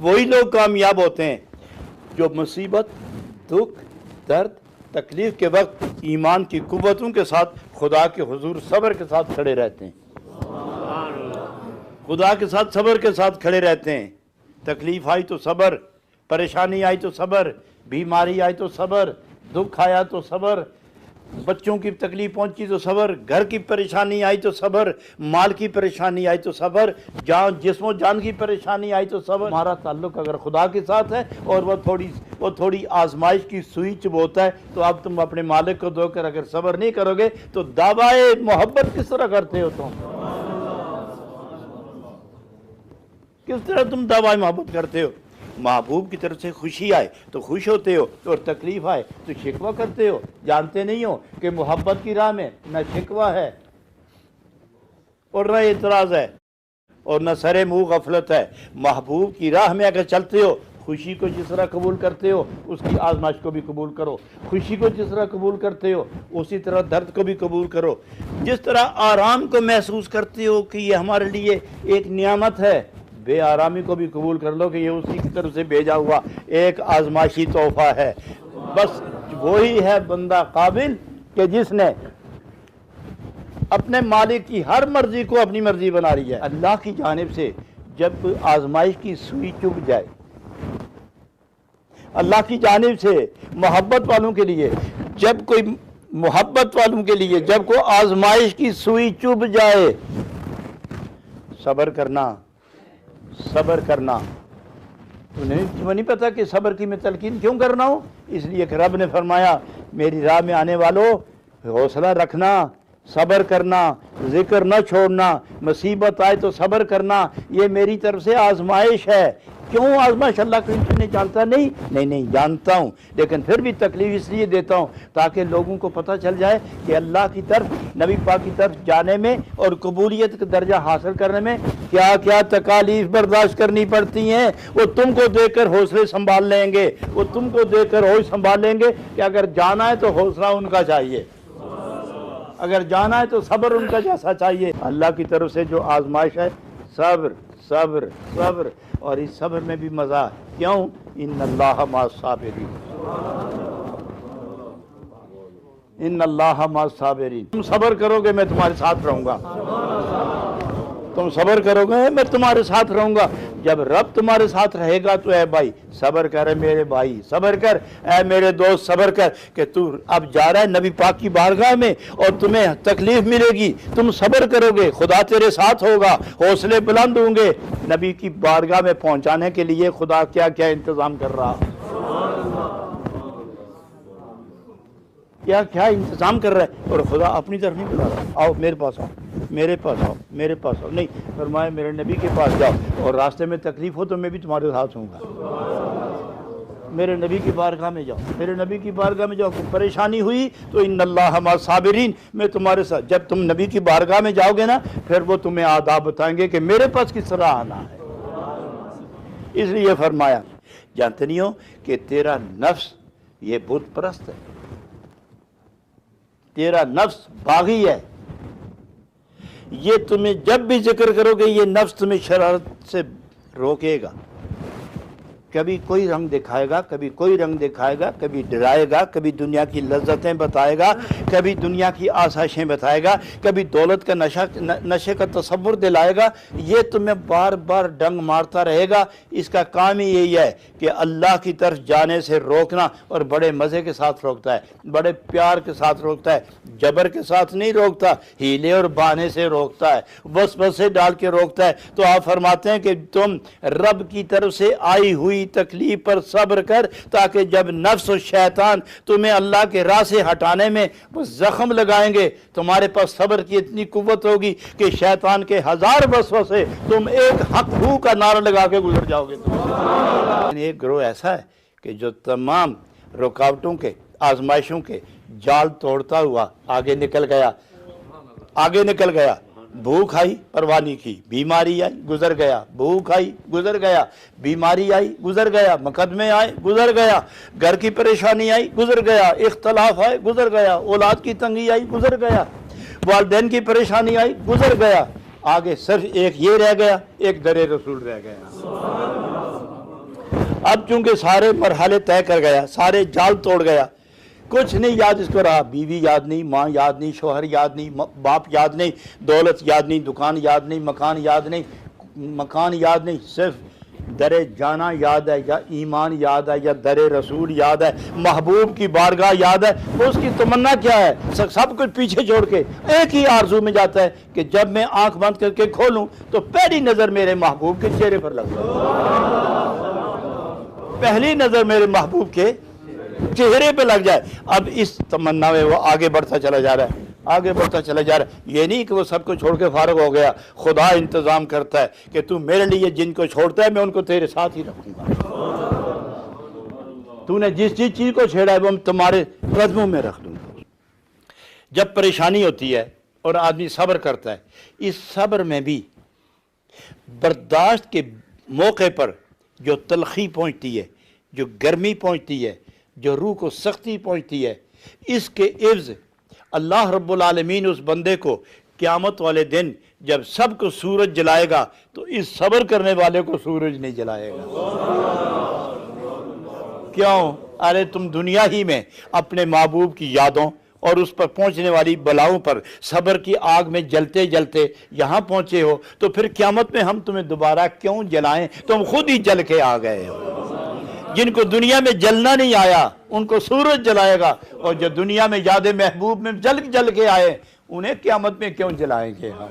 वही लोग कामयाब होते हैं जो मुसीबत, दुख, दर्द, तकलीफ के वक्त ईमान की कुव्वतों के साथ खुदा के हुजूर सब्र के साथ खड़े रहते हैं। खुदा के साथ सब्र के साथ खड़े रहते हैं। तकलीफ आई तो सब्र, परेशानी आई तो सब्र, बीमारी आई तो सब्र, दुख आया तो सब्र, बच्चों की तकलीफ पहुंची तो सब्र, घर की परेशानी आई तो सब्र, माल की परेशानी आई तो सब्र, जान जिस्मो जान की परेशानी आई तो सब्र। हमारा ताल्लुक अगर खुदा के साथ है और वो थोड़ी आजमाइश की सुई चुभोता है, तो अब तुम अपने मालिक को धोकर अगर सब्र नहीं करोगे तो दावाए मोहब्बत किस तरह करते हो तुम? किस तरह तुम दावाए मोहब्बत करते हो? महबूब की तरफ से खुशी आए तो खुश होते हो, और तकलीफ आए तो शिकवा करते हो। जानते नहीं हो कि मोहब्बत की राह में न शिकवा है और न एतराज़ है और न सरे मुंह गफलत है। महबूब की राह में अगर चलते हो, खुशी को जिस तरह कबूल करते हो उसकी आजमाइश को भी कबूल करो। खुशी को जिस तरह कबूल करते हो उसी तरह दर्द को भी कबूल करो। जिस तरह आराम को महसूस करते हो कि ये हमारे लिए एक नियामत है, बेआरामी को भी कबूल कर लो कि ये उसी की तरफ से भेजा हुआ एक आजमाइशी तोहफा है। बस वही है बंदा काबिल कि जिसने अपने मालिक की हर मर्जी को अपनी मर्जी बना ली है। अल्लाह की जानिब से जब कोई आजमाइश की सुई चुभ जाए, अल्लाह की जानिब से मोहब्बत वालों के लिए जब कोई मोहब्बत वालों के लिए जब कोई आजमाइश की सुई चुभ जाए, सब्र करना, सब्र करना। तुम्हें नहीं पता कि सब्र की मैं तलकीन क्यों कर रहा हूँ? इसलिए कि रब ने फरमाया मेरी राह में आने वालों हौसला रखना, सब्र करना, जिक्र न छोड़ना, मुसीबत आए तो सब्र करना, ये मेरी तरफ से आजमाइश है। क्यों आजमाइश? अल्लाह को नहीं जानता? नहीं जानता हूँ, लेकिन फिर भी तकलीफ इसलिए देता हूँ ताकि लोगों को पता चल जाए कि अल्लाह की तरफ, नबी पाक की तरफ जाने में और कबूलियत का दर्जा हासिल करने में क्या क्या तकालीफ बर्दाश्त करनी पड़ती हैं। वो तुमको देकर हौसले संभाल लेंगे, वो तुमको देकर होश संभाल लेंगे कि अगर जाना है तो हौसला उनका चाहिए, अगर जाना है तो सब्र उनका जैसा चाहिए। अल्लाह की तरफ से जो आजमाइश है, सब्र सब्र सब्र, और इस सब्र में भी मज़ा। क्यों? इन्नल्लाह मअस-साबिरीन, इन्नल्लाह मअस-साबिरीन। तुम सब्र करोगे मैं तुम्हारे साथ रहूँगा, तुम सब्र करोगे मैं तुम्हारे साथ रहूँगा। जब रब तुम्हारे साथ रहेगा तो ऐ भाई सब्र कर, मेरे भाई सब्र कर, ऐ मेरे दोस्त सब्र कर कि तू अब जा रहा है नबी पाक की बारगाह में और तुम्हें तकलीफ मिलेगी, तुम सब्र करोगे, खुदा तेरे साथ होगा, हौसले बुलंद होंगे। नबी की बारगाह में पहुंचाने के लिए खुदा क्या क्या इंतज़ाम कर रहा, क्या क्या इंतज़ाम कर रहा है। और खुदा अपनी तरफ नहीं बुला रहा, आओ मेरे पास आओ, मेरे पास आओ, मेरे पास आओ, नहीं फरमाए मेरे नबी के पास जाओ, और रास्ते में तकलीफ हो तो मैं भी तुम्हारे साथ होऊंगा। मेरे नबी की बारगाह में जाओ, मेरे नबी की बारगाह में जाओ। परेशानी हुई तो इन्नल्लाह मअस-साबिरीन, मैं तुम्हारे साथ। जब तुम नबी की बारगाह में जाओगे ना, फिर वो तुम्हें आदाब बताएंगे कि मेरे पास किस तरह आना है। इसलिए फरमाया, जानते नहीं हो कि तेरा नफ्स ये बुत परस्त है, तेरा नफ्स बागी है। ये तुम्हें जब भी जिक्र करोगे ये नफ्स तुम्हें शरारत से रोकेगा, कभी कोई रंग दिखाएगा, कभी कोई रंग दिखाएगा, कभी डराएगा, कभी दुनिया की लज्जतें बताएगा, कभी दुनिया की आसाइशें बताएगा, कभी दौलत का नशे का तसव्वुर दिलाएगा। ये तुम्हें बार बार डंग मारता रहेगा। इसका काम ही यही है कि अल्लाह की तरफ जाने से रोकना, और बड़े मज़े के साथ रोकता है, बड़े प्यार के साथ रोकता है, जबर के साथ नहीं रोकता, हीले और बहाने से रोकता है, बस से डाल के रोकता है। तो आप फरमाते हैं कि तुम रब की तरफ से आई हुई तकलीफ पर सब्र कर, ताकि जब नफ्स और शैतान तुम्हें अल्लाह के राह से हटाने में जख्म लगाएंगे, तुम्हारे पास सब्र की इतनी कुव्वत होगी कि शैतान के 1000 वसवसे तुम एक हक हू का नारा लगा के गुजर जाओगे। एक ग्रोह ऐसा है कि जो तमाम रुकावटों के, आजमाइशों के जाल तोड़ता हुआ आगे निकल गया, आगे निकल गया। भूख आई परवाह नहीं की, बीमारी आई गुजर गया, भूख आई गुजर गया, बीमारी आई गुजर गया, मुकदमे आए गुजर गया, घर की परेशानी आई गुजर गया, इख्तलाफ आए गुजर गया, औलाद की तंगी आई गुजर गया, वालिदैन की परेशानी आई गुजर गया। आगे सिर्फ एक ये रह गया, एक दरे रसूल रह गया। اب چونکہ سارے مرحلے طے کر گیا، سارے جال توڑ گیا، کچھ نہیں یاد اس کو رہا، بیوی یاد نہیں، ماں یاد نہیں، شوہر یاد نہیں، باپ یاد نہیں، دولت یاد نہیں، دکان یاد نہیں، مکان یاد نہیں، صرف در جانا یاد ہے، یا ایمان یاد ہے، یا در رسول یاد ہے، محبوب کی بارگاہ یاد ہے۔ اس کی تمنا کیا ہے؟ سب کچھ پیچھے چھوڑ کے ایک ہی آرزو میں جاتا ہے کہ جب میں آنکھ بند کر کے کھولوں تو پہلی نظر میرے محبوب کے چہرے پر لگ جائے، پہلی نظر میرے محبوب کے چہرے پہ لگ جائے۔ اب اس تمنا میں وہ آگے بڑھتا چلا جا رہا ہے، آگے بڑھتا چلا جا رہا ہے۔ یہ نہیں کہ وہ سب کو چھوڑ کے فارغ ہو گیا، خدا انتظام کرتا ہے کہ تو میرے لیے جن کو چھوڑتا ہے میں ان کو تیرے ساتھ ہی رکھوں گا، تو نے جس چیز کو چھیڑا ہے وہ تمہارے قدموں میں رکھ دوں گا۔ جب پریشانی ہوتی ہے اور آدمی صبر کرتا ہے، اس صبر میں بھی برداشت کے موقع پر جو تلخی پہنچتی ہے، جو گرمی پہنچتی ہے، جو روح کو سختی پہنچتی ہے، اس کے عوض اللہ رب العالمین اس بندے کو قیامت والے دن جب سب کو سورج جلائے گا تو اس صبر کرنے والے کو سورج نہیں جلائے گا۔ کیوں؟ ارے تم دنیا ہی میں اپنے محبوب کی یادوں اور اس پر پہنچنے والی بلاؤں پر صبر کی آگ میں جلتے جلتے یہاں پہنچے ہو، تو پھر قیامت میں ہم تمہیں دوبارہ کیوں جلائیں؟ تم خود ہی جل کے آ گئے ہو۔ جن کو دنیا میں جلنا نہیں آیا ان کو سورج جلائے گا، اور جو دنیا میں یاد محبوب میں جل کے آئے انہیں قیامت میں کیوں جلائیں گے ہم؟